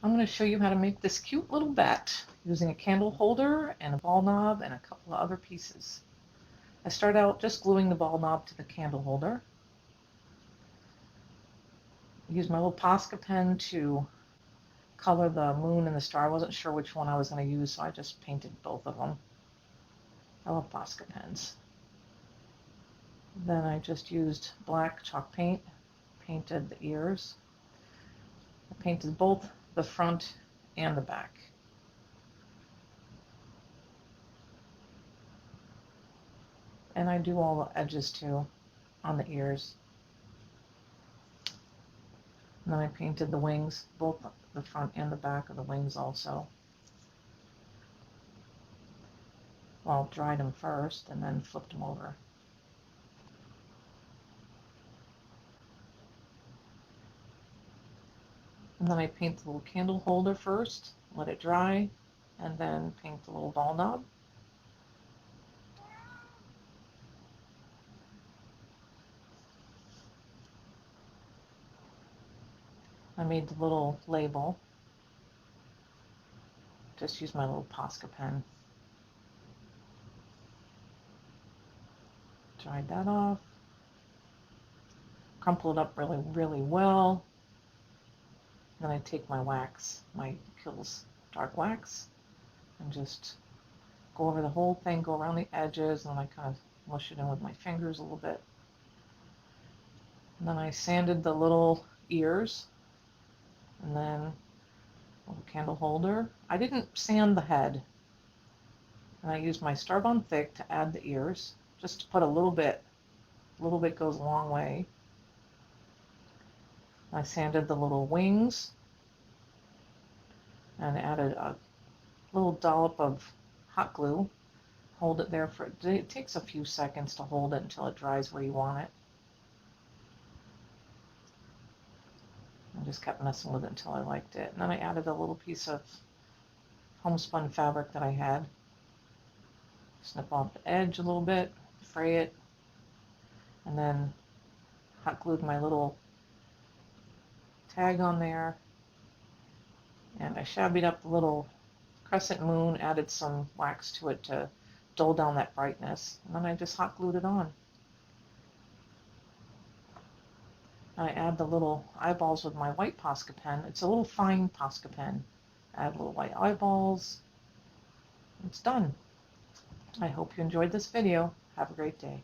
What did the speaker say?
I'm going to show you how to make this cute little bat using a candle holder and a ball knob and a couple of other pieces. I start out just gluing the ball knob to the candle holder. I use my little Posca pen to color the moon and the star. I wasn't sure which one I was going to use, so I just painted both of them. I love Posca pens. Then I just used black chalk paint, painted the ears. I painted both the front and the back. And I do all the edges too on the ears. And then I painted the wings, both the front and the back of the wings also. Well, dried them first and then flipped them over. And then I paint the little candle holder first, let it dry, and then paint the little ball knob. I made the little label. Just use my little Posca pen. Dried that off. Crumple it up really, really well. Then I take my wax, my Kills dark wax, and just go over the whole thing, go around the edges, and then I kind of mush it in with my fingers a little bit. And then I sanded the little ears, and then a little candle holder. I didn't sand the head, and I used my Starbond Thick to add the ears, just to put a little bit. A little bit goes a long way. I sanded the little wings and added a little dollop of hot glue. Hold it there for, it takes a few seconds to hold it until it dries where you want it. I just kept messing with it until I liked it. And then I added a little piece of homespun fabric that I had. Snip off the edge a little bit, fray it, and then hot glued my little tag on there. And I shabbied up the little crescent moon, added some wax to it to dull down that brightness, and then I just hot glued it on. I add the little eyeballs with my white Posca pen. It's a little fine Posca pen. Add little white eyeballs. It's done. I hope you enjoyed this video. Have a great day.